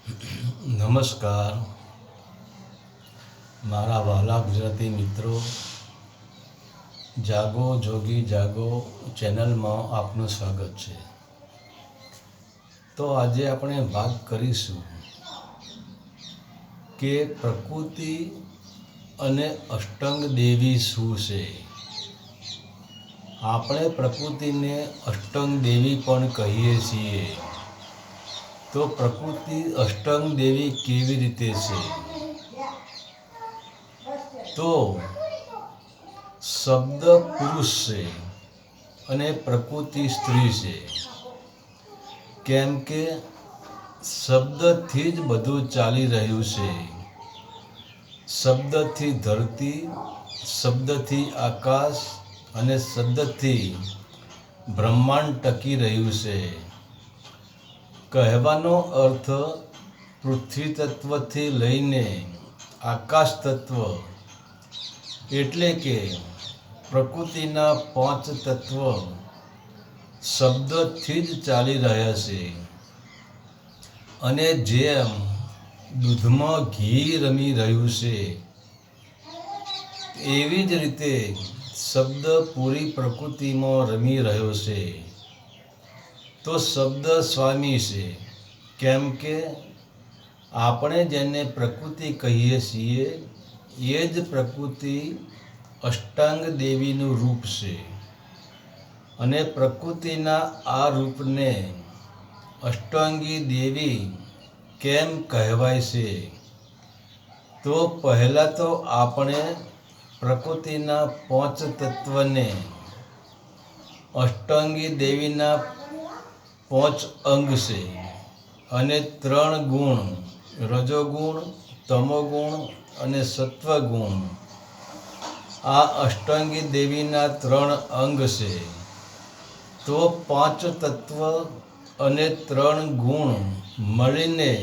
નમસ્કાર મારા વહાલા ગુજરાતી મિત્રો, જાગો જોગી જાગો ચેનલમાં આપનું સ્વાગત છે। તો આજે આપણે વાત કરીશું કે પ્રકૃતિ અને અષ્ટાંગ દેવી શું છે। આપણે પ્રકૃતિને અષ્ટાંગ દેવી પણ કહીએ છીએ। તો પ્રકૃતિ અષ્ટાંગ દેવી કેવી રીતે છે? તો શબ્દ પુરુષ છે અને પ્રકૃતિ સ્ત્રી છે, કેમ કે શબ્દથી જ બધું ચાલી રહ્યું છે। શબ્દથી ધરતી, શબ્દથી આકાશ અને શબ્દથી બ્રહ્માંડ ટકી રહ્યું છે। કહેવાનો અર્થ પૃથ્વી તત્વથી લઈને આકાશ તત્વ એટલે કે પ્રકૃતિના 5 તત્વ શબ્દથી જ ચાલી રહ્યા છે। અને જેમ દૂધમાં ઘી રમી રહ્યું છે, એવી જ રીતે શબ્દ પૂરી પ્રકૃતિમાં રમી રહ્યો છે। તો શબ્દ સ્વામી છે, કેમ કે આપણે જેને પ્રકૃતિ કહીએ છીએ એ જ પ્રકૃતિ અષ્ટાંગ દેવીનું રૂપ છે। અને પ્રકૃતિના આ રૂપને અષ્ટાંગી દેવી કેમ કહેવાય છે? તો પહેલાં તો આપણે પ્રકૃતિના 5 તત્વને અષ્ટાંગી દેવીના 5 અંગ છે અને 3 ગુણ રજોગુણ, તમોગુણ અને સત્વગુણ આ અષ્ટાંગી દેવીના 3 અંગ છે। તો 5 તત્વ અને 3 ગુણ મળીને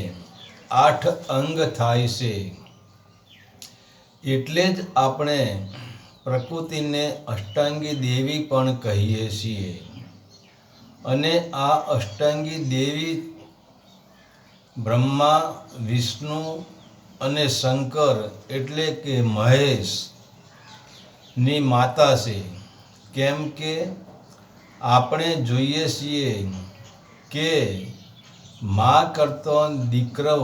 8 અંગ થાય છે। એટલે જ આપણે પ્રકૃતિને અષ્ટાંગી દેવી પણ કહીએ છીએ। અને આ અષ્ટાંગી દેવી બ્રહ્મા, વિષ્ણુ અને શંકર એટલે કે મહેશની માતા છે। કેમ કે આપણે જોઈએ છીએ કે મા કરતાં દીકરો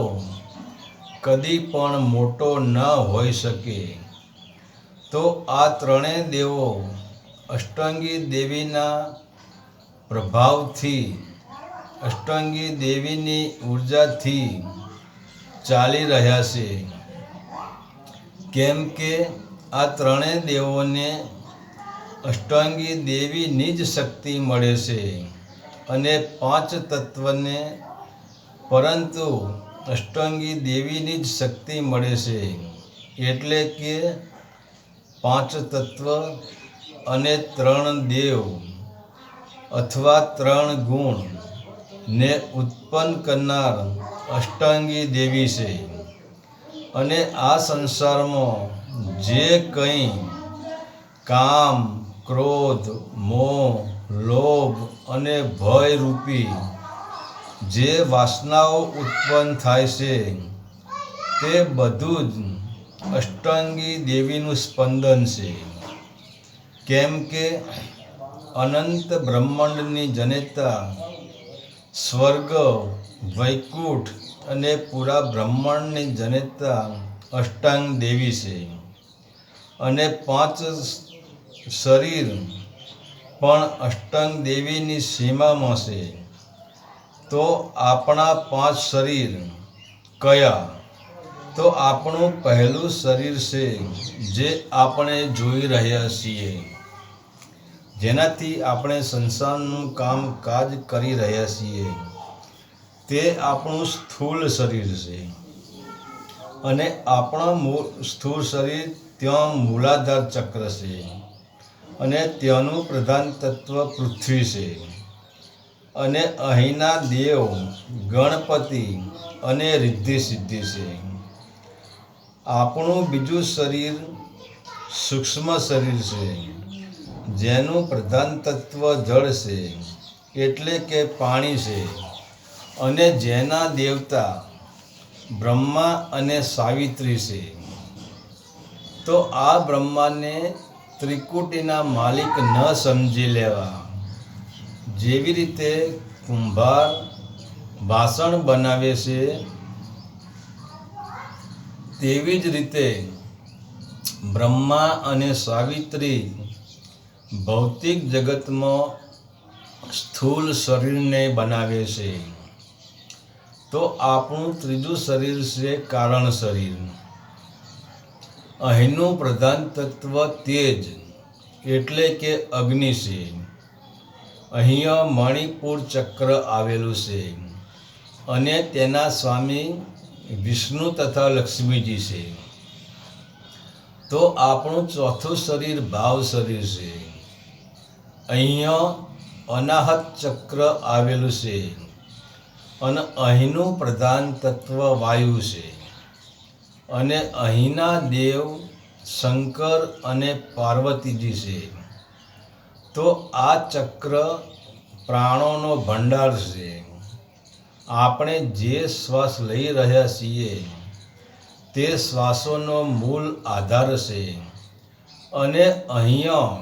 કદી પણ મોટો ન હોઈ શકે। તો આ ત્રણેય દેવો અષ્ટાંગી દેવીના પ્રભાવથી, અષ્ટાંગી દેવીની ઉર્જાથી ચાલી રહ્યા છે। કેમ કે આ ત્રણેય દેવોને અષ્ટાંગી દેવીની જ શક્તિ મળે છે અને 5 તત્વને પરંતુ અષ્ટાંગી દેવીની જ શક્તિ મળે છે। એટલે કે 5 તત્વ અને 3 દેવ અથવા 3 ગુણ ને ઉત્પન્ન કરનાર અષ્ટાંગી દેવી છે। અને આ સંસારમાં જે કંઈ કામ, ક્રોધ, મોહ, લોભ અને ભય રૂપી જે વાસનાઓ ઉત્પન્ન થાય છે, તે બધું જ અષ્ટાંગી દેવીનું સ્પંદન છે। કેમ કે અનંત બ્રહ્માંડની જનેતા, સ્વર્ગ, વૈકુંઠ અને પૂરા બ્રહ્માંડની જનેતા અષ્ટાંગ દેવી છે। અને 5 શરીર પણ અષ્ટાંગ દેવીની સીમામાં છે। તો આપણા 5 શરીર કયા? તો આપણું પહેલું શરીર છે જે આપણે જોઈ રહ્યા છીએ, જેનાથી આપણે સંસારનું કામકાજ કરી રહ્યા છીએ, તે આપણું સ્થૂળ શરીર છે। અને આપણા સ્થૂળ શરીર ત્યાં મૂલાધાર ચક્ર છે અને ત્યાંનું પ્રધાન તત્વ પૃથ્વી છે। અને અહીંના દેવ ગણપતિ અને રિદ્ધિ સિદ્ધિ છે। આપણું બીજું શરીર સૂક્ષ્મ શરીર છે, જેનું પ્રધાન તત્વ જળ છે એટલે કે પાણી છે અને જેના દેવતા બ્રહ્મા અને સાવિત્રી છે. તો આ બ્રહ્માને ત્રિકુટીના માલિક ન સમજી લેવા. જેવી રીતે કુંભાર વાસણ બનાવે છે, તેવી જ રીતે બ્રહ્મા અને સાવિત્રી ભૌતિક જગતમાં સ્થૂળ શરીરને બનાવે છે. તો આપણું ત્રીજું શરીર છે કારણ શરીર. અહીંનું પ્રધાન તત્વ તેજ એટલે કે અગ્નિ છે. અહીંયા મણિપુર ચક્ર આવેલું છે અને તેના સ્વામી વિષ્ણુ તથા લક્ષ્મીજી છે. તો આપણું ચોથું શરીર ભાવ શરીર છે. અહીંયા અનાહત ચક્ર આવેલું છે અને અહીંનું પ્રધાન તત્વ વાયુ છે અને અહીંના દેવ શંકર અને પાર્વતીજી છે. તો આ ચક્ર પ્રાણોનો ભંડાર છે. આપણે જે શ્વાસ લઈ રહ્યા છીએ તે શ્વાસોનો મૂળ આધાર છે અને અહીંયા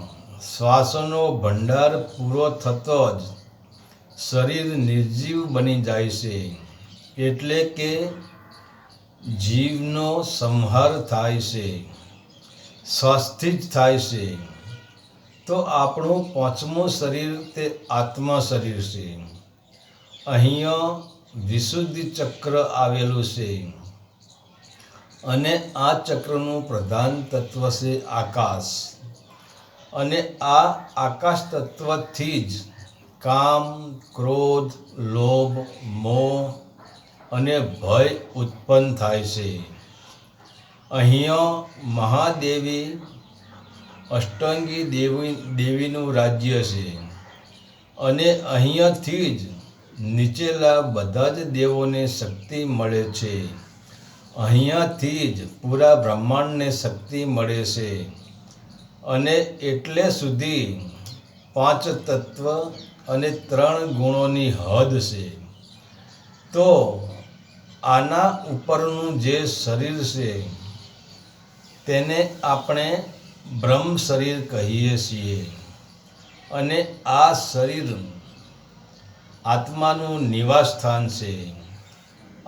શ્વાસોનો ભંડાર પૂરો થતો જ શરીર નિર્જીવ બની જાય છે. એટલે કે જીવનો સંહાર થાય છે, શ્વાસથી જ થાય છે. તો આપણું પાંચમું શરીર તે આત્મા શરીર છે. અહીંયા વિશુદ્ધિ ચક્ર આવેલું છે અને આ ચક્રનું પ્રધાન તત્વ છે આકાશ. અને આ આકાશ તત્વથી જ કામ, ક્રોધ, લોભ, મોહ અને ભય ઉત્પન્ન થાય છે. અહીંયા મહાદેવી અષ્ટાંગી દેવીનું રાજ્ય છે અને અહીંયાથી જ નીચેલા બધા જ દેવોને શક્તિ મળે છે. અહીંયાથી જ પૂરા બ્રહ્માંડને શક્તિ મળે છે અને એટલે સુધી 5 તત્વ અને 3 ગુણોની હદ છે. તો આના ઉપરનું જે શરીર છે તેને આપણે બ્રહ્મ શરીર કહીએ છીએ અને આ શરીર આત્માનું નિવાસ સ્થાન છે.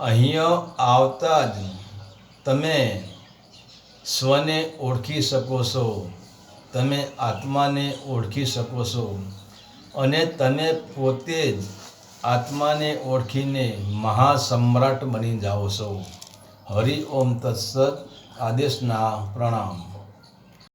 અહીંયા આવતા જ તમે સ્વને ઓળખી શકો છો, તમે આત્માને ઓળખી શકો છો અને તમે પોતે જ આત્માને ઓળખીને મહાસમ્રાટ બની જાઓ છો. હરિ ઓમ તત્સત. આદેશના પ્રણામ.